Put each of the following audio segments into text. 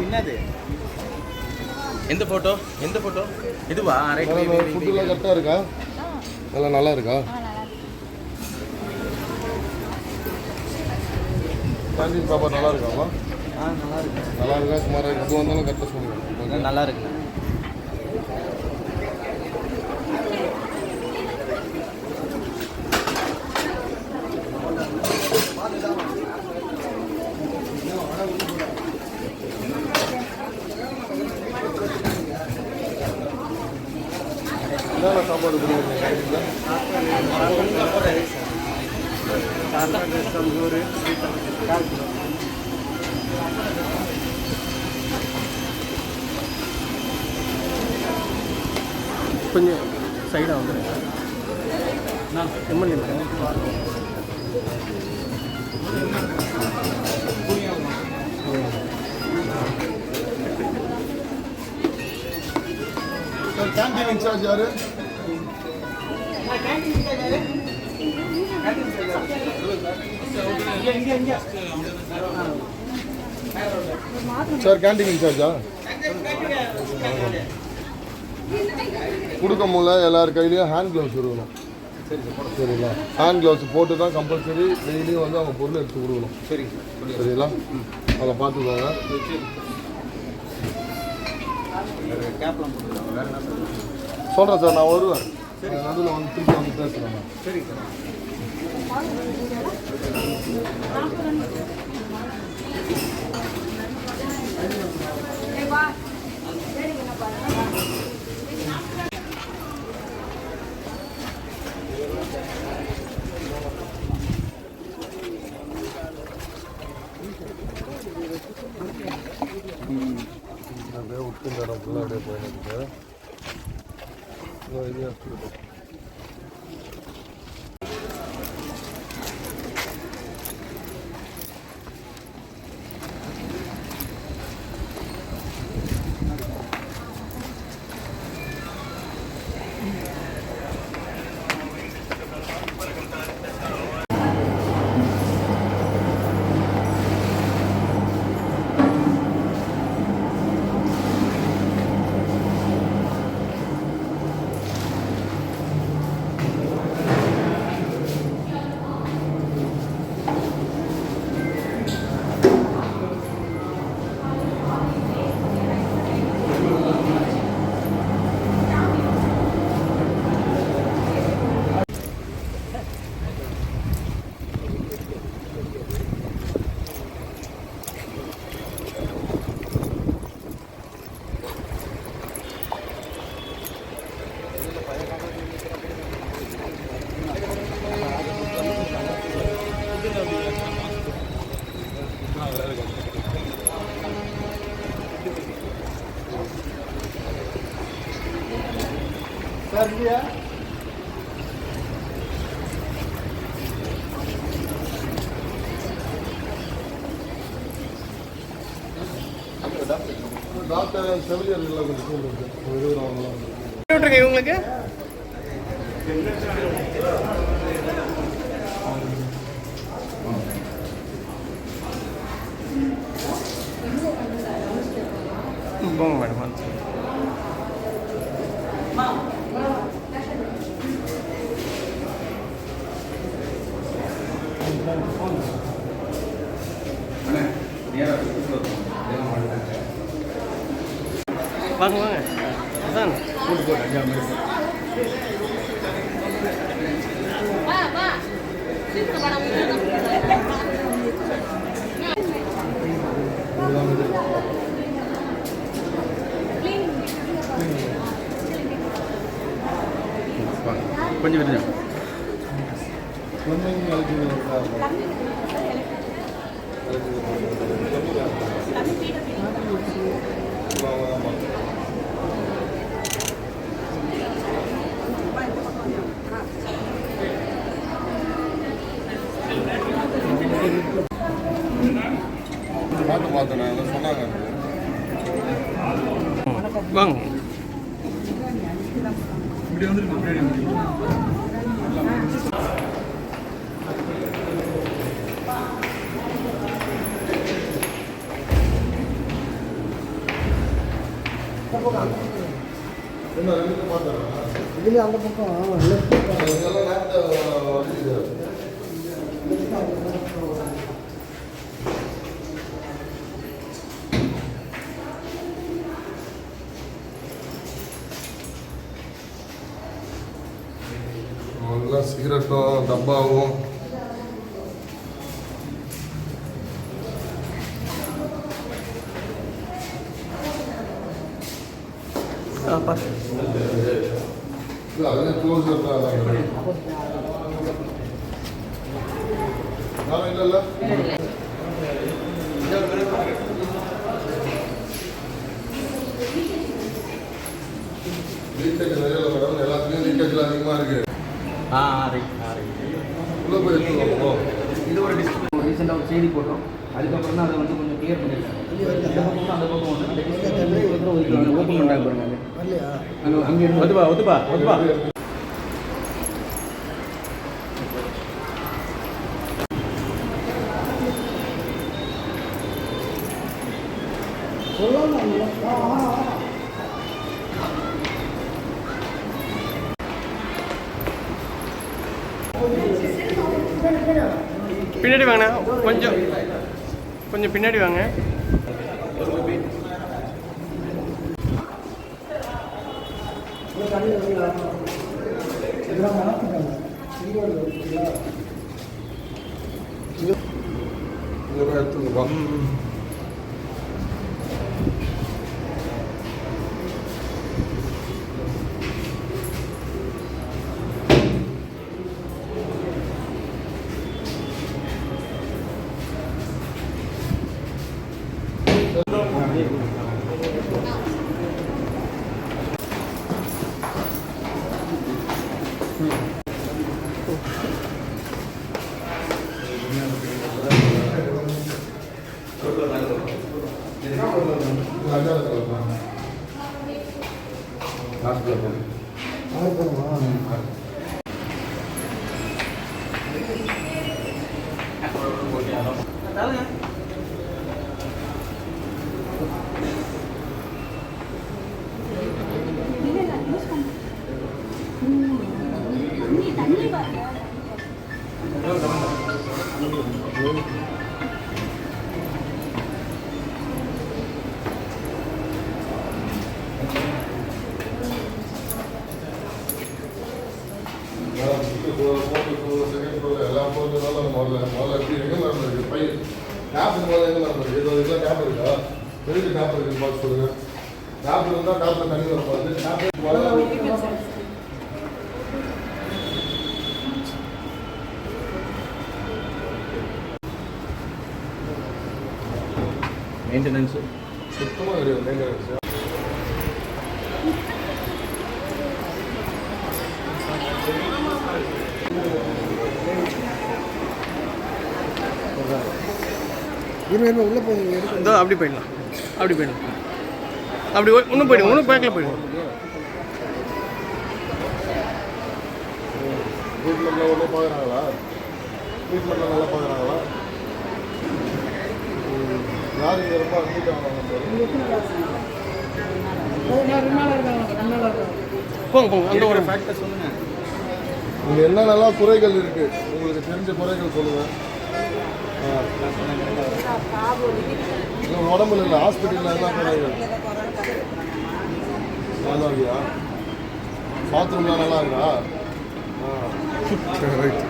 என்னது எந்த போட்டோ இதுவா? ஃபுட்டுலாம் கரெக்டாக இருக்கா? நல்லா இருக்கா? கேண்டீன் சாப்பாடு நல்லா இருக்காமா? நல்லா இருக்கா? சுமாராக எது வந்தாலும் கரெக்டாக சொல்லுங்கள். நல்லா இருக்கு. என்னென்ன சாப்பாடு கொடுக்குறீங்க? கொஞ்சம் சைடாக வந்துடுங்க. நான் எம்எல்ஏ கேண்டீன் இன்சார்ஜ் யாரு? சார் கேண்டீன் இன்சார்ஜா? கொடுக்க முடியல. எல்லார் கையிலையும் ஹேண்ட் க்ளவுஸ் இருக்கணும். சரிங்களா? ஹேண்ட் க்ளவுஸ் போட்டு தான் கம்பல்சரி டெய்லியும் வந்து அவங்க பொருள் எடுத்து கொடுக்கணும். சரிங்களா? அதை பார்த்துக்கோங்க. சொல்கிறேன் சார், நான் வருவேன். நடுவில் வந்து திருப்பி வந்து பேசுகிறேன். சரி சார். அப்படியே விட்டு இந்த இடம் ஃபுல்லாக அப்படியே போயிருக்கு. டாக்டர் செவிலியர்கள் கொஞ்சம் விட்டுருங்க இவங்களுக்கு. போங்க மேடம். வாங்க வாங்க அதான் கூட்டு போட்டேன். கொஞ்சம் விடுங்க. வாங்க இதுலேயே அந்த பக்கம் லெஃப்ட் சிகரெட்டும் டப்பாவும் அதெல்லாம் க்ளோஸர் தான் இல்லைல்ல லீக்கேஜ் நிறைய இல்லை மேடம், எல்லாத்துலேயும் லீக்கேஜில் அதிகமாக இருக்குது. உள்ளே போய் எடுத்துக்கோ. இது ஒரு டிஸ்ட்ரிக்ட் ரீசெண்டாக ஒரு செய்தி போட்டோம். அதுக்கப்புறம் தான் அதை வந்து கொஞ்சம் கிளியர் பண்ணியிருக்காங்க. இந்த பக்கம் அந்த பக்கம் ஒன்று ஓப்பன் பண்ணுறாங்க பாருங்க. அங்கே ஒத்துப்பா ஒத்துப்பா ஒத்துப்பா. பின்னாடி வாங்கண்ணா, கொஞ்சம் கொஞ்சம் பின்னாடி வாங்க. எடுத்துக்கோ. எல்லாம் போகிறதுனால முதல்ல எப்படி எங்கே நடந்திருக்கு பையன் டேப் போது எங்கே நடந்திருக்கு? இதெல்லாம் டேப் இருக்கா? பெரிய டேப் இருக்குன்னு பார்த்து சொல்லுங்க. டேப் இருந்தால் டேப்பில் தண்ணி வர போகுது. டேப் மெயின்டெனன்ஸு சுத்தமாக கிடையாது. மெயின்டெனன்ஸ் உள்ளே போய் இதோ அப்படி போயிடலாம், அப்படி போயிடலாம், அப்படி இன்னும் போயிடுங்க, இன்னும் பேக்கில் போயிடுங்க. ட்ரீட்மெண்ட்லாம் ஒன்றும் பார்க்குறாங்களா? ட்ரீட்மெண்ட்லாம் நல்லா பார்க்குறாங்களா? யார் இங்கே ரொம்ப அட்மிட் போங்க போங்க, அந்த ஒரு ஃபேக்டர் சொல்லுங்கள். இங்கே என்னென்னலாம் குறைகள் இருக்குது உங்களுக்கு தெரிஞ்ச குறைகள் சொல்லுங்கள். உடம்புல இல்லை, ஹாஸ்பிட்டலில் என்ன குறைகள்? நல்லா இருக்கியா? பாத்ரூம்லாம் நல்லா இருக்கா? ரைட்.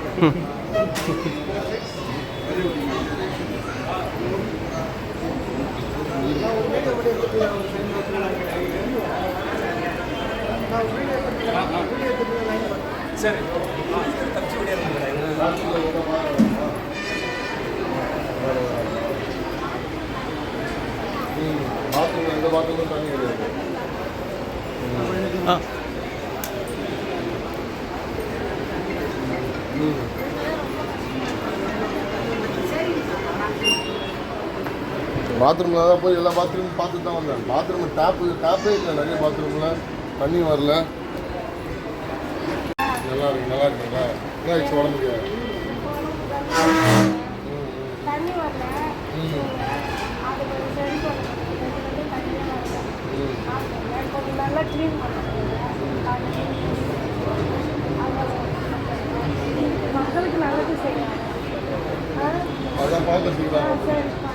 சரி பாத்ரூம் எந்த பாத்ரூமும் தண்ணி கிடையாது. பாத்ரூமில் தான் போய் எல்லா பாத்ரூமும் பார்த்துட்டு தான் வந்தேன். பாத்ரூம் டேப்பே இல்லை, நிறைய பாத்ரூமில் தண்ணி வரல. நல்லா இருக்குங்களா? என்ன ஆச்சு உடம்புக்கு? தண்ணி வரல. அது கொஞ்சம் சரி பண்ணணும். கொஞ்சம் நல்லா க்ளீன் பண்ணணும். மக்களுக்கு நல்லது செய்யணும். அதான் பார்த்துருக்கீங்களா?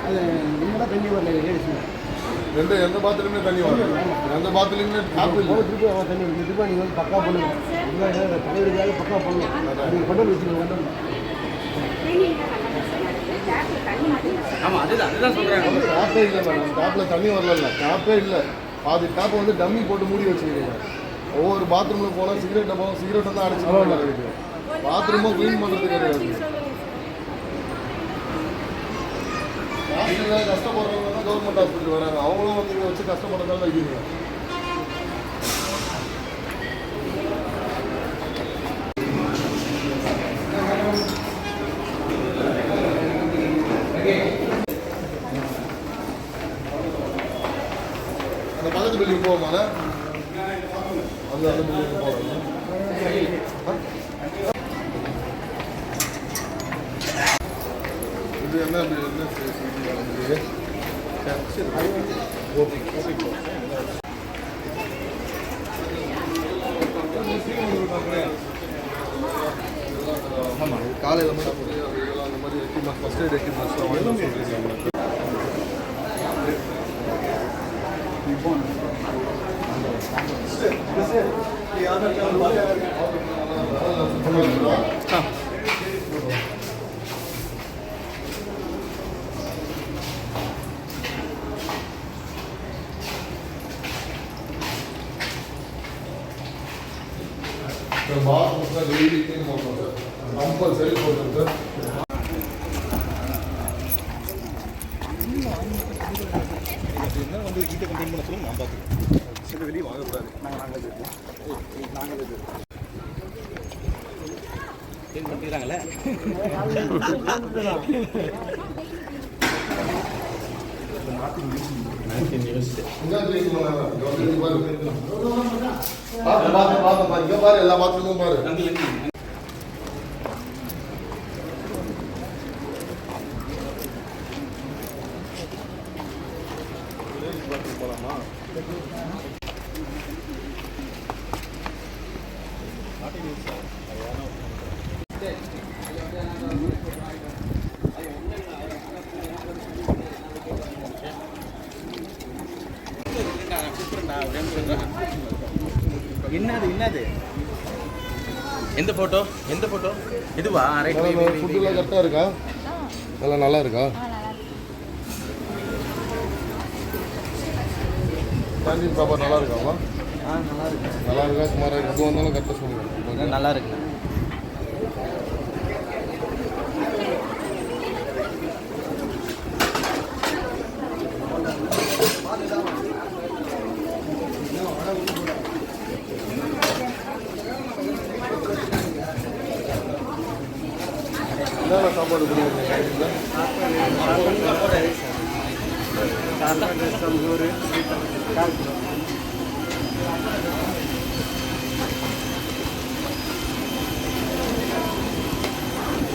அது இன்னும் தண்ணி வரல லேடிஸ் எந்த பாத்ரூமே தண்ணி வரல. எந்த பாத்ரூமே டாப் இல்லை. திருப்பி அவன் தண்ணி திருப்பி நீங்கள் வந்து பக்கா பண்ணுங்க. தலைவருக்காக பக்கா பண்ணலாம். நீங்கள் பட்டம் வச்சுக்கோங்க. ஆமாம் அதுதான் சொல்கிறாங்க. டாப்பே இல்லை மேடம். டாப்பில் தண்ணி வரல. டாப்பே இல்லை. பாதி டாப்பை வந்து டம்மி போட்டு மூடி வச்சுக்கிறீங்க. ஒவ்வொரு பாத்ரூமில் போனால் சிகரெட் டப்பாவும் சிகரெட்டை தான் அடிச்சு இருக்குது. பாத்ரூமும் க்ளீன் பண்ணுறது கிடையாது. ஹாஸ்பிட்டலில் கஷ்டப்படுறவங்க தான் கவர்மெண்ட் ஹாஸ்பிட்டல் வராங்க. அவங்களும் வந்து இங்கே வச்சு கஷ்டப்படுறதால வைக்கிறீங்க. அந்த பக்கத்து பில்டிங் போவோமாண்ணே? அந்த பில்டிங் போகிறோம். இது என்ன ஆமாம் காலையில் மட்டும் இதெல்லாம் அந்த மாதிரி எக்யூப்மெண்ட்ஸ் ஃபஸ்ட் எய்ட் எக்யூப்மெண்ட்ஸ்லாம் வாங்கி சொல்லியிருக்காங்க. பாத்ரூம்ஸ் டெய்லி க்ளீன் பண்ணுறோம் சார். கம்பல்சரி போடுறோம் சார். வந்து ஹீட்டை கண்டெயின் பண்ண சொல்லுங்க. நான் பார்த்துக்கிறேன். சில வெளியே வாங்கக்கூடாது. நாங்களே க்ளீன் பண்ணிக்கிறாங்களே. இங்கே பாரு எல்லா பாத்ரூமும் பாரு. போலாமா? என்னது எந்த ஃபோட்டோ இதுவா? ரைட். ஃபுட்டுலாம் கரெக்டாக இருக்கா? எல்லாம் நல்லா இருக்கா? கேண்டீன் சாப்பாடு நல்லா இருக்காமா? நல்லா இருக்கா? சுமாராக இருக்கு. எது வந்தாலும் கரெக்டாக சொல்லுங்கள். நல்லா இருக்குண்ணா. என்னென்ன சாப்பாடு கொடுக்குறீங்க?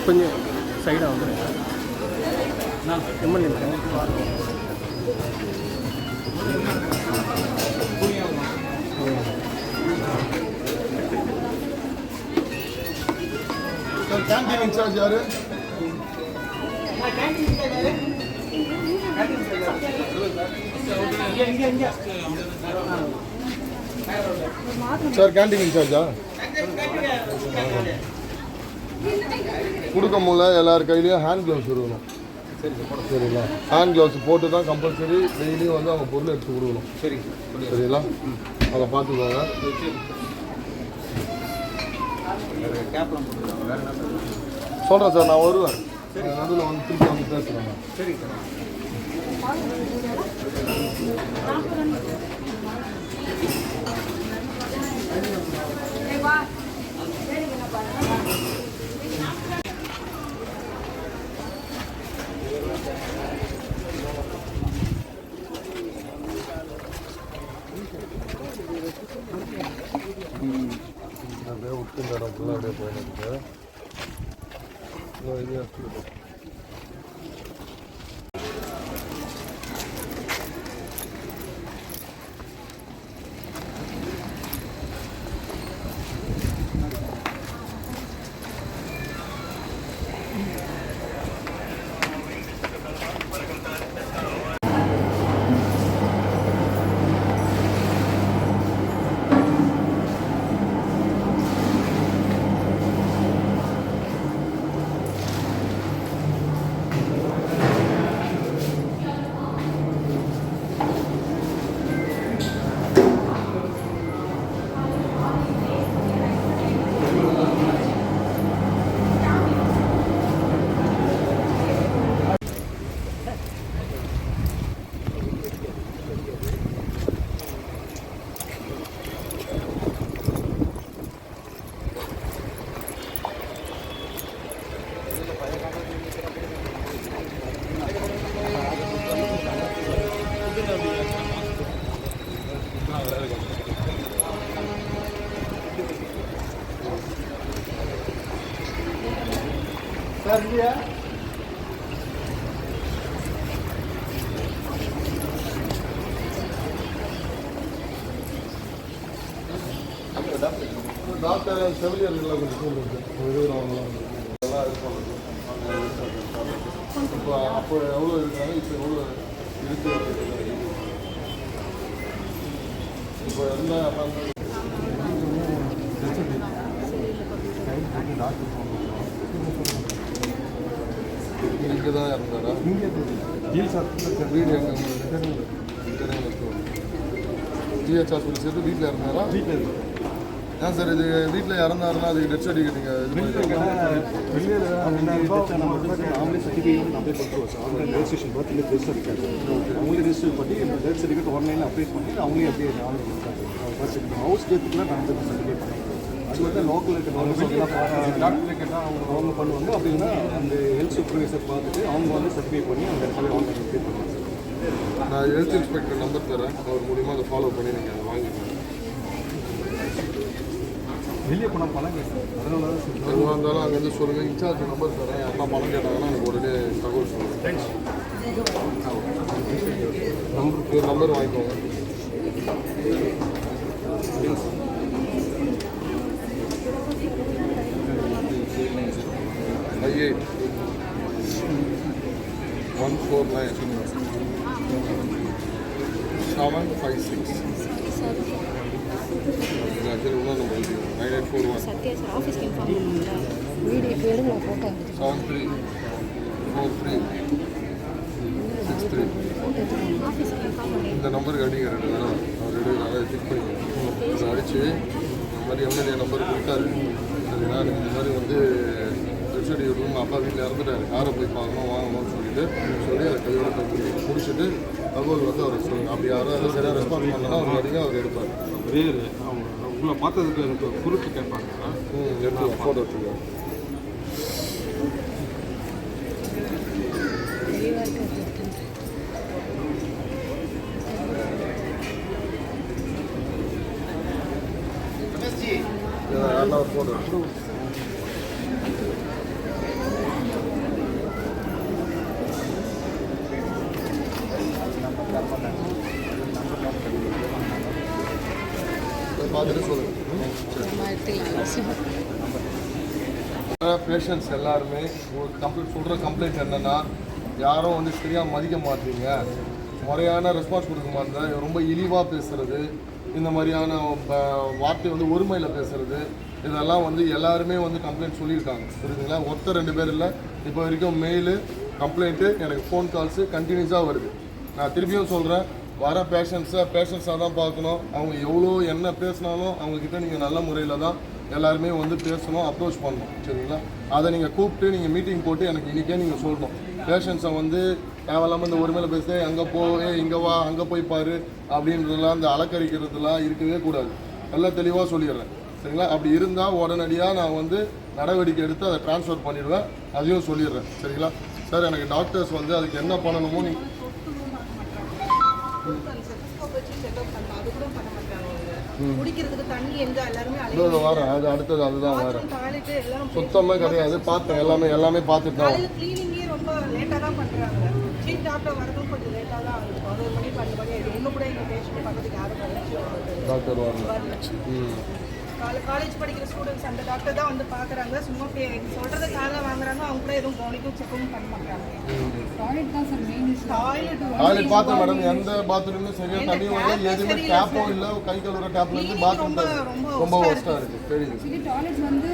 கொஞ்சம் சைடாக வந்துடுங்க. MLA madam sir canteen incharge யாரு? சார் கேண்டீன் இன்சார்ஜா? கொடுக்க முடியல. எல்லார் கையிலையும் ஹேண்ட் க்ளவுஸ் இருக்கணும். சரிங்களா? ஹேண்ட் க்ளவுஸ் போட்டு தான் கம்பல்சரி டெய்லியும் வந்து அவங்க பொருள் எடுத்து கொடுக்கணும். சரிங்களா? அதை பார்த்துக்கோங்க. சொல்கிறேன் சார். நான் வருவேன். நடுவில் வந்து திருப்பி வந்து பேசுகிறேன். சரி சார். அப்படியே விட்டு இந்த இடம் ஃபுல்லாக அப்படியே போயிருக்கு. இது சார் இல்லையா டாக்டர் செவிலியர்கள் கொஞ்சம் கூப்பிடுது எழுதுறவங்களாம் இதெல்லாம் இது பண்ணுறது இப்போ அப்போ எவ்வளோ இருக்காங்க இப்போ எவ்வளோ இருக்கு அப்படிங்கிறது இப்போ என்ன இங்கே தான் இருந்தாரா வீடு எங்கே ஜிஹெச் ஹாஸ்பிட்டல் சேர்த்து வீட்டில் இருந்தாரா வீட்டில் இருக்கு ஏன் சார் இது வீட்டில் இறந்தாருன்னா அதுக்கு டெத் சர்டிஃபிகேட் நீங்கள் இது வெளியில் நாமளே சர்டிஃபிகேட் அப்ளை பண்ணுறோம் சார் அவங்க ரெஜிஸ்ட்ரேஷன் பர்த் இல்லை டெத் சர்டிஃபிகேட் அவங்களே ரெஜிஸ்டர் பண்ணி டெத் சர்டிஃபிகேட் ஆன்லைனில் அப்ளை பண்ணி அவங்களே அப்படியே ஆன்லைன் பர்த் சர்டிஃபிகேட் ஹவுஸ் டெத்துக்குலாம் நான் டெத் சர்டிஃபிகேட் பண்ணுறேன் அது வந்து லோக்கல் இருக்க டாக்டர் கேட்டால் அவங்க பண்ணுவாங்க அப்படின்னா அந்த ஹெல்த் சூப்பர்வைசர் பார்த்துட்டு அவங்க வந்து சர்டிஃபை பண்ணி அந்த இடத்துல ஆன்லைன் அப்ளை பண்ணுவாங்க. நான் ஹெல்த் இன்ஸ்பெக்டர் நம்பர் தரேன் அவர் மூலிமா அதை ஃபாலோ பண்ணி நீங்கள் அதை வாங்கிக்கணும். வெளியே போனால் பணம் கேட்குறேன் அதனால தான் சார் எதுவாக இருந்தாலும் அங்கேருந்து சொல்லுங்கள். இன்சார்ஜ் நம்பர் தரேன் யாருன்னா பணம் கேட்டாங்கன்னா எனக்கு உடனே தகவல் சொல்லுங்கள். நம்பர் வாங்கிக்கோங்க. ஐயே 149 756 இன்னொரு நம்பர் 9841 சத்யா சார் ஆஃபீஸ்க்கு இன்ஃபார்ம் பண்ணுங்களா வீடியோ இப்போ எடுங்க ஃபோட்டோ 734363 ஆஃபீஸ்க்கு இன்ஃபார்ம் பண்ணி இந்த நம்பருக்கு அடிங்க 2 தடவை அவர் அதை செக் பண்ணிக்கோங்க. அடித்து இந்த மாதிரி எம்எல்ஏ நம்பர் கொடுத்தாரு சரிங்களா. இந்த மாதிரி வந்து வெப்சைட் உங்கள் அப்பா வீட்டில் இறந்துட்டாரு யாரை போய் பார்க்கணும் வாங்கணும்னு சொல்லி அதை கையோட முடிச்சுட்டு தகவல் வந்து அவர் சொல்லுங்கள். அப்படி யாரும் சரியாக ரெஸ்பான்ஸ் பண்ணலாம் அவர் வரைக்கும் அவர் எடுப்பார். ஒரே அவங்க உங்களை பார்த்ததுக்கு எனக்கு குறிப்பு கேட்பாங்க. எடுத்து ஃபோட்டோ எடுத்துக்கோங்க. தெளிவாக இருக்கிறது யாருன்னா ஒரு ஃபோட்டோ எடுத்து பார்த்துட்டு சொல்லுங்கள். பேஷண்ட்ஸ் எல்லாருமே ஒரு சொல்கிற கம்ப்ளைண்ட் என்னென்னா யாரும் வந்து சரியாக மதிக்க மாட்டீங்க, முறையான ரெஸ்பான்ஸ் கொடுக்க மாட்டேங்க, ரொம்ப இழிவாக பேசுகிறது, இந்த மாதிரியான வார்த்தை வந்து ஒருமையில் பேசுகிறது, இதெல்லாம் வந்து எல்லாருமே வந்து கம்ப்ளைண்ட் சொல்லியிருக்காங்க புரியுதுங்களா. ஒருத்தர் 2 பேர் இல்லை, இப்போ வரைக்கும் மெயிலு கம்ப்ளைண்ட்டு எனக்கு ஃபோன் கால்ஸு கண்டினியூஸாக வருது. நான் திருப்பியும் சொல்கிறேன், வர பேஷண்ட்ஸாக தான் பார்க்கணும். அவங்க எவ்வளோ என்ன பேசினாலும் அவங்கக்கிட்ட நீங்கள் நல்ல முறையில் தான் எல்லாருமே வந்து பேசணும், அப்ரோச் பண்ணணும் சரிங்களா. அதை நீங்கள் கூப்பிட்டு நீங்கள் மீட்டிங் போட்டு எனக்கு இன்றைக்கே நீங்கள் சொல்லணும். பேஷண்ட்ஸை வந்து தேவையில்லாமல் இந்த ஒருமையில் பேச அங்கே இங்கே வா அங்கே போய் பாரு அப்படின்றதுலாம் இந்த அலக்கரிக்கிறதுலாம் இருக்கவே கூடாது. நல்லா தெளிவாக சொல்லிடுறேன் சரிங்களா. அப்படி இருந்தால் உடனடியாக நான் வந்து நடவடிக்கை எடுத்து அதை ட்ரான்ஸ்ஃபர் பண்ணிடுவேன், அதையும் சொல்லிடுறேன் சரிங்களா. சார் எனக்கு டாக்டர்ஸ் வந்து அதுக்கு என்ன பண்ணணுமோ குடிக்கிறதுக்கு தண்ணி எங்க எல்லாருமே இதோ வரேன், அது அடுத்தது அதுதான் வரேன். டாய்லெட் எல்லாம் சுத்தமாக கிடையாது, பார்த்தேன் எல்லாமே பார்த்துட்டு தான் காலையில் கிளீனிங்கே ரொம்ப லேட்டாக தான் பண்ணுறாங்க. சீஃப் டாக்டர் வரதும் கொஞ்சம் லேட்டாக தான் ஆகுது. 11 மணி 12 மணி ஆயிடுது. இன்னும் கூட எங்கள் பேஷண்ட் பக்கத்துக்கு யாரும் வரல. டாக்டர் வரல. காலேஜ் படிக்கிற ஸ்டூடெண்ட்ஸ் அந்த டாக்டர் தான் வந்து பார்க்குறாங்க. சும்மா சொல்கிறத காலையில் வாங்குறாங்க. அவங்க கூட எதுவும் கவனிக்கும் செக்கவும் பண்ண மாட்டாங்க. டாய்லெட் தான் சார் மெயின். டாய்லெட் பார்த்தேன் மேடம், எந்த பாத்ரூம்லையும் சரியாக தண்ணி வரல, எதுவுமே டேப்போ இல்லை, கை கழுவுற டேப்லேருந்து பாத்ரூம் ரொம்ப ஒஸ்ட்டாக இருக்குது. தெரியுது. டாய்லெட்ஸ் வந்து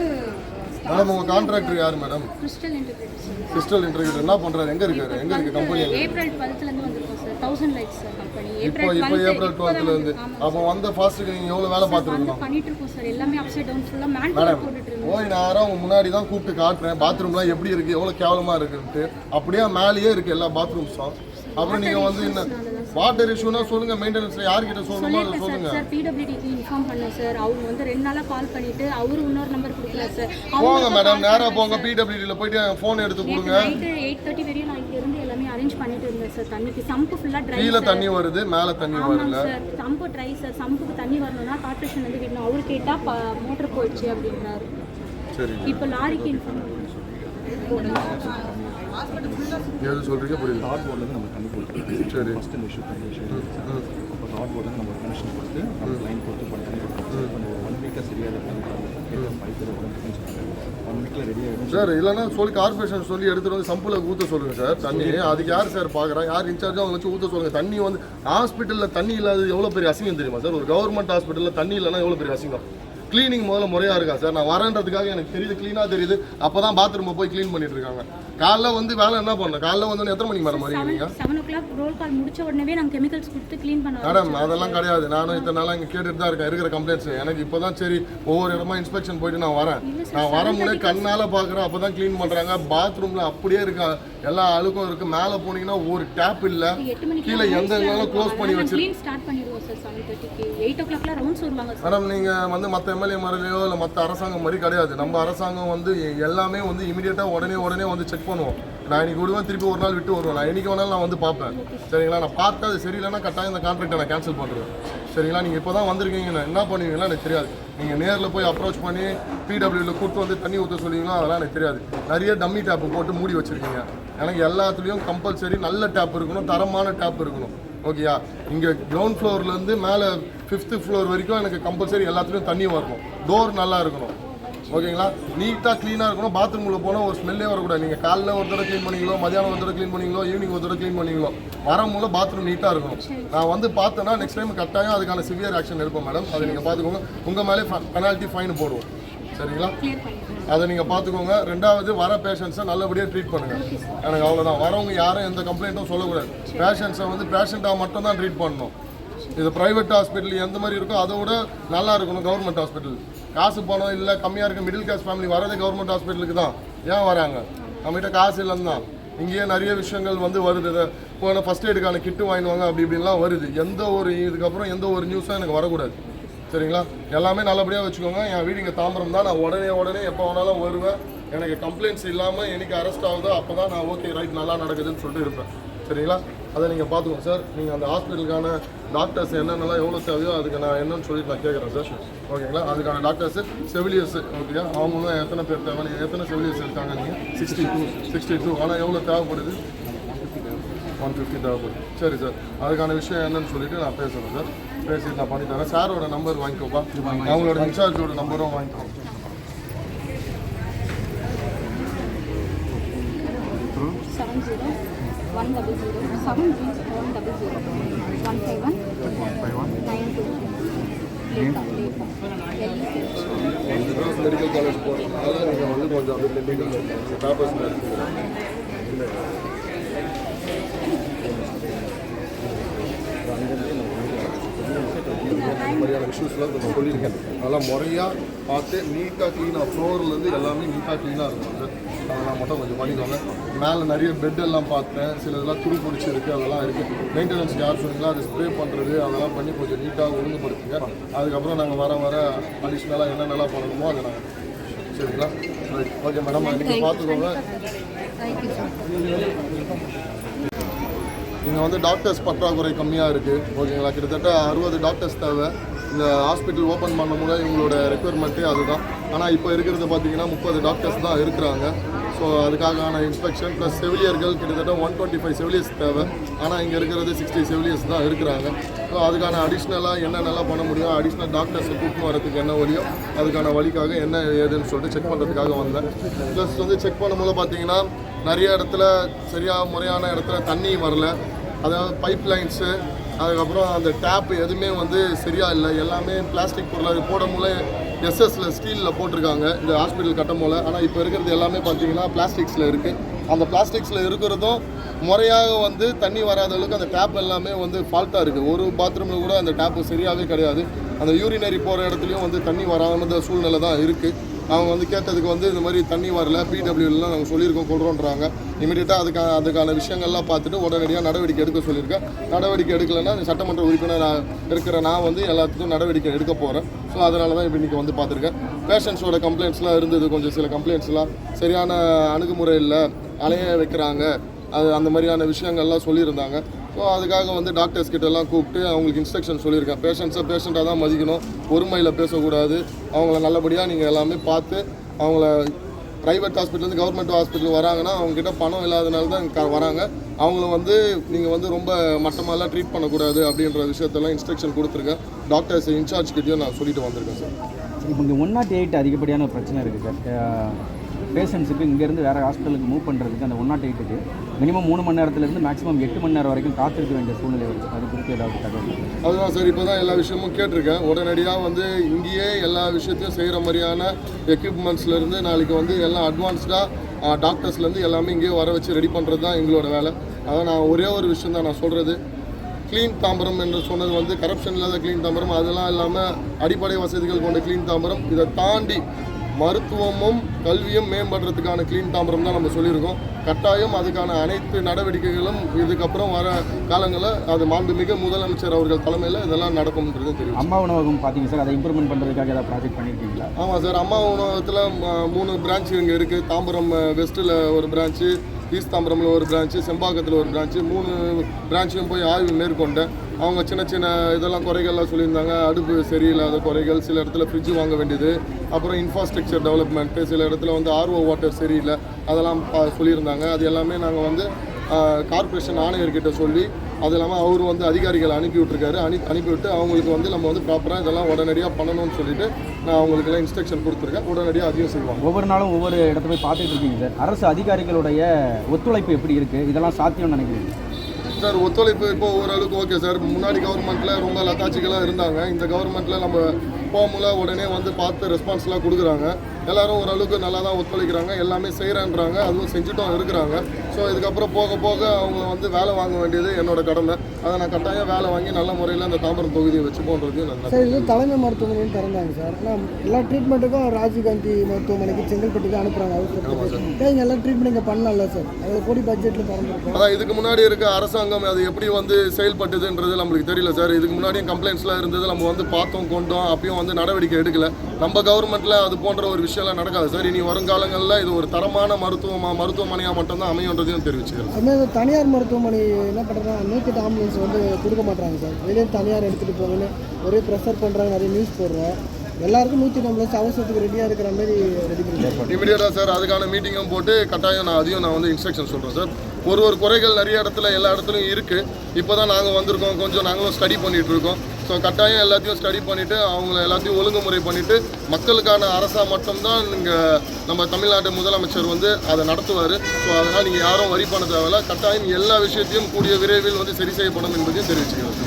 மேடம் உங்கள் கான்ட்ராக்டர் யார் madam? Crystal interpretation. Crystal interview என்ன பண்ணுறாரு, எங்கே இருக்காரு, கம்பெனி? ஏப்ரல் 12th வந்திருக்கோம் சார். 1000 lights sir company. இப்போ ஏப்ரல் 12th அப்போ வந்த ஃபாஸ்ட்டுக்கு நீங்கள் எவ்வளோ வேலை பார்த்துருக்கணும்? பண்ணிட்டு இருக்கோம் சார். எல்லாமே அப்சைட் டவுன் ஃபுல்லாக மேன் போட்டுட்டு இருக்கோம். போய் நேரம் முன்னாடி தான் கூப்பிட்டு காட்டுறேன் பாத்ரூம்லாம் எப்படி இருக்குது, எவ்வளோ கேவலமாக இருக்குன்ட்டு. அப்படியே மேலேயே இருக்குது எல்லா பாத்ரூம்ஸும். அப்புறம் நீங்கள் வந்து என்ன வாட்டர் இஷ்யூனா சொல்லுங்கள், மெயின்டெனன்ஸில் யார்கிட்ட சொல்லணுமோ அதை சொல்லுங்கள். சார் பிடபிள்யூடிக்கு இன்ஃபார்ம் பண்ணேன் சார். அவங்க வந்து 2 நாளாக கால் பண்ணிவிட்டு அவரு இன்னொரு நம்பர் கொடுக்கல சார். போங்க மேடம், நேராக போங்க, பிடபிள்யூடியில் போயிட்டு ஃபோன் எடுத்து கொடுங்க. நைட்டு 8:30 வரையும் நான் இங்கேருந்து எல்லாமே அரேஞ்ச் பண்ணிட்டு இருந்தேன் சார். தண்ணிக்கு சம்பு ஃபுல்லாக ட்ரை. கீழே தண்ணி வருது, மேலே தண்ணி வரல சார். சம்பு ட்ரை சார். சம்புக்கு தண்ணி வரணும்னா கார்ப்பரேஷன் வந்து விடணும். அவரு கேட்டால் மோட்டர் போயிடுச்சு அப்படின்றாரு. சரி, இப்போ லாரிக்கு இன்ஃபார்ம் எது சொல்கிறீங்க புரியுது. தாட் போர்ட்லேருந்து நம்ம தண்ணி கொடுத்து சரி, ஃபஸ்ட் இந்த இஷ்யூ தண்ணி இஷ்யூ அப்போ தாட் போர்ட்லேருந்து நம்ம கனெக்ஷன் கொடுத்து நம்ம லைன் கொடுத்து பண்ணி தண்ணி கொடுத்து கொஞ்சம் 1 வீக்கில் சரியாக பைப்பில் உடம்புக்குன்னு சொன்னாங்க. 1 வீக்கில் ரெடி ஆகிடும் சார். இல்லைன்னா சொல்லி கார்பரேஷன் சொல்லி எடுத்துகிட்டு வந்து சம்பில் ஊற்ற சொல்லுங்கள் சார் தண்ணி. அதுக்கு யார் சார் பார்க்குறா, யார் இன்சார்ஜோ அவங்க வச்சு ஊற்ற சொல்லுங்கள். தண்ணி வந்து ஹாஸ்பிட்டலில் தண்ணி இல்லாதது எவ்வளோ பெரிய அசிங்கம் தெரியுமா சார்? ஒரு கவர்மெண்ட் ஹாஸ்பிட்டலில் தண்ணி இல்லைன்னா எவ்வளோ பெரிய அசிங்கம். க்ளீனிங் முதல்ல முறையாக இருக்கா சார்? நான் வரேன்றதுக்காக எனக்கு தெரியுது, க்ளீனாக தெரியுது. அப்போ தான் பாத்ரூமை போய் க்ளீன் பண்ணிட்டு இருக்காங்க. காலைல வந்து வேலை என்ன பண்ணணும்? காலைல வந்து எத்தனை மணிக்கு மேடம் வரீங்க? 7 o'clock ரோல் கால் முடிச்ச உடனே நாங்கள் கெமிக்கல்ஸ் கொடுத்து க்ளீன் பண்ண மேடம் அதெல்லாம் கிடையாது. நானும் இத்தனை நாளாக இங்கே கேட்டுட்டு தான் இருக்கேன் இருக்கிற கம்ப்ளைண்ட்ஸ். எனக்கு இப்போ தான் சரி ஒவ்வொரு இடமா இன்ஸ்பெக்ஷன் போயிட்டு நான் வரேன். நான் வர முன்னாடி கண்ணால் பார்க்குறேன், அப்போ தான் க்ளீன் பண்ணுறாங்க. பாத்ரூமில் அப்படியே இருக்கா, எல்லா அழுக்கும் இருக்குது. மேலே போனீங்கன்னா ஒரு டேப் இல்லை, கீழே எந்த இடங்களும் க்ளோஸ் பண்ணி வச்சு ஸ்டார்ட் பண்ணிடுவோம் சார். 7:30க்கு 8 o'clockலாம் ரவுண்ட்ஸ் வருவாங்க சார். மேடம் நீங்கள் வந்து மற்ற எம்எல்ஏ மாதிரியோ இல்லை மற்ற அரசாங்கம் மாதிரி கிடையாது. நம்ம அரசாங்கம் வந்து எல்லாமே வந்து இமீடியட்டாக உடனே வந்து செக் பண்ணுவோம். நான் இன்னைக்கு விடுவேன், திருப்பி ஒரு நாள் விட்டு வருவேன். நான் என்னைக்கு வேணாலும் நான் வந்து பார்ப்பேன். சரிங்களா? நான் பார்த்தா அது சரியில்லைன்னா கட்டாயம் இந்த கான்ட்ராக்டை நான் கேன்சல் பண்ணுறேன். சரிங்களா? நீங்கள் இப்போ தான் வந்திருக்கீங்க, என்ன பண்ணுவீங்களா எனக்கு தெரியாது. நீங்கள் நேரில் போய் அப்ரோச் பண்ணி பிடபிள்யூவில் கூப்பிட்டு வந்து தண்ணி ஊற்ற சொல்லுவீங்களா அதெல்லாம் எனக்கு தெரியாது. நிறைய டம்மி டேப்பு போட்டு மூடி வச்சுருக்கீங்க. எனக்கு எல்லாத்துலேயும் கம்பல்சரி நல்ல டேப் இருக்கணும், தரமான டேப் இருக்கணும். ஓகேயா? இங்கே கிரவுண்ட் ஃப்ளோர்லேருந்து மேலே 5th ஃப்ளோர் வரைக்கும் எனக்கு கம்பல்சரி எல்லாத்துலேயும் தண்ணி வரணும். டோர் நல்லா இருக்கணும். ஓகேங்களா? நீட்டாக க்ளீனாக இருக்கணும். பாத்ரூமில் போனால் ஒரு ஸ்மெல்லே வரக்கூடாது. நீங்கள் காலைல ஒரு தடவை க்ளீன் பண்ணிங்களோ, மதியானம் ஒரு தடவை க்ளீன் பண்ணிங்களோ, ஈவினிங் ஒரு தடவை க்ளீன் பண்ணிங்களோ, வரும்போது பாத்ரூம் நீட்டாக இருக்கணும். நான் வந்து பார்த்தேன்னா நெக்ஸ்ட் டைம் கட்டாயம் அதுக்கான சிவியர் ஆக்ஷன் எடுப்போம் மேடம். அதை நீங்கள் பார்த்துக்கோங்க. உங்கள் மேலே பெனால்ட்டி ஃபைன் போடுவோம். சரிங்களா? அதை நீங்கள் பார்த்துக்கோங்க. 2வது வர பேஷண்ட்ஸை நல்லபடியாக ட்ரீட் பண்ணுங்கள். எனக்கு அவ்வளோதான். வரவங்க யாரும் எந்த கம்ப்ளைண்ட்டும் சொல்லக்கூடாது. பேஷண்ட்ஸை வந்து பேஷண்ட்டாக மட்டும் தான் ட்ரீட் பண்ணணும். இது ப்ரைவேட் ஹாஸ்பிட்டல் எந்த மாதிரி இருக்கோ அதை விட நல்லா இருக்கணும் கவர்மெண்ட் ஹாஸ்பிட்டல். காசு பணம் இல்லை, கம்மியாக இருக்க மிடில் கிளாஸ் ஃபேமிலி வரதே கவர்மெண்ட் ஹாஸ்பிட்டலுக்கு தான். ஏன் வராங்க? நம்மகிட்ட காசு இல்லைன்னு தான். இங்கேயே நிறைய விஷயங்கள் வந்து வருது. போன ஃபஸ்ட் எய்டுக்கான கிட்டு வாங்கிடுவாங்க, அப்படி இப்படின்லாம் வருது. எந்த ஒரு இதுக்கப்புறம் எந்த ஒரு நியூஸும் எனக்கு வரக்கூடாது. சரிங்களா? எல்லாமே நல்லபடியாக வச்சுக்கோங்க. என் வீடு இங்கே தாம்பரம் தான். நான் உடனே எப்போ வேணாலும் வருவேன். எனக்கு கம்ப்ளைண்ட்ஸ் இல்லாமல் எனக்கு அரெஸ்ட் ஆகுதோ அப்போ தான் நான் ஓகே ரைட் நல்லா நடக்குதுன்னு சொல்லிட்டு இருப்பேன். சரிங்களா? அதை நீங்கள் பார்த்துக்கோங்க சார். நீங்கள் அந்த ஹாஸ்பிட்டலுக்கான டாக்டர்ஸ் என்னென்னலாம் எவ்வளோ தேவையோ அதுக்கு நான் என்னன்னு சொல்லிட்டு நான் கேட்குறேன் சார். ஓகேங்களா? அதுக்கான டாக்டர்ஸு செவிலியர்ஸு ஓகேயா? அவங்களும் எத்தனை பேர் தேவை, எத்தனை செவிலியர்ஸ் இருக்காங்க? நீங்கள் 62. ஆனால் எவ்வளோ தேவைப்படுது? 150 தேவைப்படுது. சரி சார், அதுக்கான விஷயம் என்னன்னு சொல்லிட்டு நான் பேசுகிறேன் சார். பேசிட்டு நான் பண்ணித்தரேன். சாரோட நம்பர் வாங்கிக்கோப்பா, அவங்களோட இன்சார்ஜோட நம்பரும் வாங்கிக்கோங்க. 70 மெடிக்கல் காலேஜ் போகிறதுனால நீங்கள் வந்து கொஞ்சம் அப்படியே மெடிக்கல் பேப்பர்ஸ் எடுத்துக்கிறேன். மாதிரியான இஷ்யூஸ்லாம் கொஞ்சம் சொல்லியிருக்கேன். நல்லா முறையாக பார்த்து நீட்டாக க்ளீனாக ஃப்ளோர்லேருந்து எல்லாமே நீட்டாக க்ளீனாக இருக்கும் சார். அதெல்லாம் மட்டும் கொஞ்சம் பண்ணிக்கோங்க. மேலே நிறைய பெட்டெல்லாம் பார்த்தேன், சில இதெல்லாம் துரு பிடிச்சிருக்கு, அதெல்லாம் இருக்குது. மெயின்டெனன்ஸ் யார் சொன்னீங்களோ அதை ஸ்ப்ரே பண்ணுறது அதெல்லாம் பண்ணி கொஞ்சம் நீட்டாக ஒழுங்குபடுத்துங்க. அதுக்கப்புறம் நாங்கள் வர அடிஷ்னலாக என்னென்னலாம் பண்ணணுமோ அதை நாங்கள் சரிங்களா? ஓகே மேடம், நீங்கள் பார்த்துக்கோங்க. இங்கே வந்து டாக்டர்ஸ் பற்றாக்குறை கம்மியாக இருக்குது. ஓகேங்களா? கிட்டத்தட்ட 60 டாக்டர்ஸ் தேவை. இந்த ஹாஸ்பிட்டல் ஓப்பன் பண்ணும்போது இவங்களோட ரெக்குயர்மெண்ட்டே அதுதான். ஆனால் இப்போ இருக்கிறது பார்த்தீங்கன்னா 30 டாக்டர்ஸ் தான் இருக்கிறாங்க. ஸோ அதுக்கான இன்ஸ்பெக்ஷன் ப்ளஸ் செவிலியர்கள் கிட்டத்தட்ட 125 செவிலியர்ஸ் தேவை. ஆனால் இங்கே இருக்கிறது 60 செவிலியர்ஸ் தான் இருக்கிறாங்க. ஸோ அதுக்கான அடிஷ்னலாக என்னென்னலாம் பண்ண முடியும், அடிஷ்னல் டாக்டர்ஸை கூப்பிட்டு வரதுக்கு என்ன வழியோ அதுக்கான வழிக்காக என்ன ஏதுன்னு சொல்லிட்டு செக் பண்ணுறதுக்காக வந்தேன். ப்ளஸ் வந்து செக் பண்ணும்போது பார்த்தீங்கன்னா நிறைய இடத்துல முறையான இடத்துல தண்ணி வரல, அதாவது பைப் லைன்ஸு, அதுக்கப்புறம் அந்த டேப் எதுவுமே வந்து சரியாக இல்லை. எல்லாமே பிளாஸ்டிக் பொருளாக போடும் போல எஸ்எஸ்ல ஸ்டீலில் போட்டிருக்காங்க இந்த ஹாஸ்பிட்டல் கட்டும் போல். ஆனால் இப்போ இருக்கிறது எல்லாமே பார்த்தீங்கன்னா பிளாஸ்டிக்ஸில் இருக்குது. அந்த பிளாஸ்டிக்ஸில் இருக்கிறதும் முறையாக வந்து தண்ணி வராத அளவுக்கு அந்த டேப் எல்லாமே வந்து ஃபால்ட்டாக இருக்குது. ஒரு பாத்ரூமில் கூட அந்த டேப்பு சரியாகவே கிடையாது. அந்த யூரினரி போகிற இடத்துலையும் வந்து தண்ணி வராத சூழ்நிலை தான் இருக்குது. அவங்க வந்து கேட்டதுக்கு வந்து இந்த மாதிரி தண்ணி வரல, பிடபிள்யூலாம் நாங்கள் சொல்லியிருக்கோம் கொடுறோன்றாங்க. இமீடியட்டாக அதுக்கான விஷயங்கள்லாம் பார்த்துட்டு உடனடியாக நடவடிக்கை எடுக்க சொல்லியிருக்கேன். நடவடிக்கை எடுக்கலைன்னா சட்டமன்ற உறுப்பினர் இருக்கிற நான் வந்து எல்லாத்துக்கும் நடவடிக்கை எடுக்க போகிறேன். ஸோ அதனால தான் இப்போ இன்றைக்கி வந்து பார்த்துருக்கேன். பேஷண்ட்ஸோட கம்ப்ளைண்ட்ஸ்லாம் இருந்தது, கொஞ்சம் சில கம்ப்ளைண்ட்ஸ்லாம் சரியான அணுகுமுறை இல்லை, அலைய வைக்கிறாங்க, அது அந்த மாதிரியான விஷயங்கள்லாம் சொல்லியிருந்தாங்க. ஸோ அதுக்காக வந்து டாக்டர்ஸ் கிட்டலாம் கூப்பிட்டு அவங்களுக்கு இன்ஸ்ட்ரக்ஷன் சொல்லியிருக்கேன். பேஷண்ட்டாக தான் மதிக்கணும், ஒருமையில் பேசக்கூடாது, அவங்கள நல்லபடியாக நீங்கள் எல்லாமே பார்த்து அவங்கள ப்ரைவேட் ஹாஸ்பிட்டலேருந்து கவர்மெண்ட் ஹாஸ்பிட்டல் வராங்கன்னா அவங்ககிட்ட பணம் இல்லாதனால தான் வராங்க. அவங்கள வந்து நீங்கள் வந்து ரொம்ப மட்டமாலாம் ட்ரீட் பண்ணக்கூடாது அப்படின்ற விஷயத்தெல்லாம் இன்ஸ்ட்ரக்ஷன் கொடுத்துருக்கேன். டாக்டர்ஸ் இன்சார்ஜ் கிட்டேயும் நான் சொல்லிட்டு வந்திருக்கேன் சார். இப்போ இங்கே 108 அதிகப்படியான பிரச்சனை இருக்குது சார். பேஷண்ட்ஸுக்கு இங்கேருந்து வேறு ஹாஸ்பிட்டலுக்கு மூவ் பண்ணுறதுக்கு அந்த 108க்கு மினிமம் 3 மணி நேரத்துலேருந்து மேக்ஸிமம் 8 மணி நேரம் வரைக்கும் காத்திருக்க வேண்டிய சூழ்நிலை வருது. அது குறித்து ஏதாவது தகவல்? அதுதான் சார், இப்போ தான் எல்லா விஷயமும் கேட்டிருக்கேன். உடனடியாக வந்து இங்கேயே எல்லா விஷயத்தையும் செய்கிற மாதிரியான எக்யூப்மெண்ட்ஸ்லேருந்து நாளைக்கு வந்து எல்லாம் அட்வான்ஸ்டாக டாக்டர்ஸ்லேருந்து எல்லாமே இங்கேயே வர வச்சு ரெடி பண்ணுறது தான் எங்களோட வேலை. அதான் நான் ஒரே ஒரு விஷயம் தான் நான் சொல்கிறது, க்ளீன் தாம்பரம் என்று சொன்னது வந்து கரப்ஷன் இல்லாத க்ளீன் தாம்பரம், அதெல்லாம் இல்லாமல் அடிப்படை வசதிகள் கொண்ட க்ளீன் தாம்பரம், இதை தாண்டி மருத்துவமும் கல்வியும் மேம்படுறதுக்கான க்ளீன் தாம்பரம் தான் நம்ம சொல்லியிருக்கோம். கட்டாயம் அதுக்கான அனைத்து நடவடிக்கைகளும் இதுக்கப்புறம் வர காலங்களில் அது மாண்புமிகு முதலமைச்சர் அவர்கள் தலைமையில் இதெல்லாம் நடக்கும்ன்றது தெரியும். அம்மா உணவகம் பார்த்தீங்க சார், அதை இம்ப்ரூவ்மெண்ட் பண்ணுறதுக்காக ஏதாவது ப்ராஜெக்ட் பண்ணியிருக்கீங்களா? ஆமாம் சார், அம்மா உணவகத்தில் 3 பிரான்ச்சு இங்கே இருக்குது. தாம்பரம் வெஸ்ட்டில் ஒரு பிரான்ச்சு, ஈஸ்ட் தாம்பரமில் ஒரு பிரான்ச்சு, செம்பாக்கத்தில் ஒரு பிரான்ச்சு, 3 பிரான்ச்சையும் போய் ஆய்வு மேற்கொண்டேன். அவங்க சின்ன சின்ன இதெல்லாம் குறைகள்லாம் சொல்லியிருந்தாங்க. அடுப்பு சரியில்லாத குறைகள், சில இடத்துல ஃப்ரிட்ஜு வாங்க வேண்டியது, அப்புறம் இன்ஃப்ராஸ்ட்ரக்சர் டெவலப்மெண்ட்டு, சில இடத்துல வந்து ஆர்ஓ வாட்டர் சரியில்லை, அதெல்லாம் சொல்லியிருந்தாங்க. அது எல்லாமே நாங்கள் வந்து கார்ப்பரேஷன் ஆணையர்கிட்ட சொல்லி, அது இல்லாமல் அவர் வந்து அதிகாரிகளை அனுப்பி விட்டுருக்காரு. அனுப்பிவிட்டு அவங்களுக்கு வந்து நம்ம வந்து ப்ராப்பராக இதெல்லாம் உடனடியாக பண்ணணும்னு சொல்லிட்டு நான் அவங்களுக்குலாம் இன்ஸ்ட்ரக்ஷன் கொடுத்துருக்கேன். உடனடியாக அதையும் செய்வாங்க. ஒவ்வொரு நாளும் ஒவ்வொரு இடத்த போய் பார்த்துட்டு இருக்கீங்க சார். அரசு அதிகாரிகளுடைய ஒத்துழைப்பு எப்படி இருக்குது, இதெல்லாம் சாத்தியம்னு நினைக்கிறீங்க சார்? ஒத்துழைப்பு இப்போ ஓரளவுக்கு ஓகே சார். முன்னாடி கவர்மெண்ட்டில் ரொம்ப லத்தாச்சிகளாக இருந்தாங்க. இந்த கவர்மெண்ட்டில் நம்ம போகும்போல உடனே வந்து பார்த்து ரெஸ்பான்ஸ்லாம் கொடுக்குறாங்க. எல்லோரும் ஓரளவுக்கு நல்லா தான் ஒத்துழைக்கிறாங்க, எல்லாமே செய்கிறேன்றாங்க, அதுவும் செஞ்சுட்டும் இருக்கிறாங்க. ஸோ இதுக்கப்புறம் போக போக அவங்க வந்து வேலை வாங்க வேண்டியது என்னோட கடமை. அதை நான் கட்டாயம் வேலை வாங்கி நல்ல முறையில் அந்த தாம்பரம் தொகுதியை வச்சு போன்றது நல்லா. சார், இது தலைமை மருத்துவமனைன்னு திறந்தாங்க சார். ஆனால் எல்லா ட்ரீட்மெண்ட்டுக்கும் ராஜீவ்காந்தி மருத்துவமனைக்கு செங்கல்பட்டுக்கு அனுப்புகிறாங்க. இங்கே எல்லா ட்ரீட்மெண்ட் இங்கே பண்ணல சார். அதில் கோடி பட்ஜெட்டில் திறந்துருக்கோம். அதான் இதுக்கு முன்னாடி இருக்க அரசாங்கம் அது எப்படி வந்து செயல்பட்டுதுன்றது நம்மளுக்கு தெரியல சார். இதுக்கு முன்னாடியும் கம்ப்ளைண்ட்ஸ்லாம் இருந்தது, நம்ம வந்து பார்த்தோம் கொண்டோம், அப்பயும் வந்து நடவடிக்கை எடுக்கல. நம்ம கவர்மெண்ட்டில் அது போன்ற ஒரு விஷயம்லாம் நடக்காது சார். இனி வருங்காலங்களில் இது ஒரு தரமான மருத்துவமனையாக மட்டும்தான் அமையுன்றதையும் தெரிவிச்சுக்கிறேன். அதுமாதிரி தனியார் மருத்துவமனை என்ன பண்ணுறாங்க, 108 ஆம்புலன்ஸ் வந்து கொடுக்க மாட்டாங்க சார். வெளியே தனியார் எடுத்துகிட்டு போங்கன்னு ஒரே ப்ரெஷர் பண்ணுறாங்க, நிறைய நியூஸ் போடுறோம். எல்லாருக்கும் 108 ஆம்புலன்ஸ் அவசரத்துக்கு ரெடியாக இருக்கிற மாதிரி ரெடி பண்ணி இமீடியட்டாக சார் அதுக்கான மீட்டிங்கும் போட்டு கட்டாயம் நான் வந்து இன்ஸ்ட்ரக்ஷன் சொல்கிறேன் சார். ஒரு குறைகள் நிறைய இடத்துல எல்லா இடத்துலையும் இருக்குது. இப்போ தான் நாங்கள் வந்திருக்கோம், கொஞ்சம் நாங்களும் ஸ்டடி பண்ணிகிட்டு இருக்கோம். ஸோ கட்டாயம் எல்லாத்தையும் ஸ்டடி பண்ணிவிட்டு அவங்கள எல்லாத்தையும் ஒழுங்குமுறை பண்ணிவிட்டு மக்களுக்கான அரசாக மட்டும்தான் இங்கே நம்ம தமிழ்நாட்டு முதலமைச்சர் வந்து அதை நடத்துவார். ஸோ அதனால் நீங்கள் யாரும் வரி பண்ண தேவையில்ல. கட்டாயம் எல்லா விஷயத்தையும் கூடிய விரைவில் வந்து சரி செய்யப்படும் என்பதையும் தெரிவிச்சுக்கிறேன்.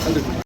நன்றி.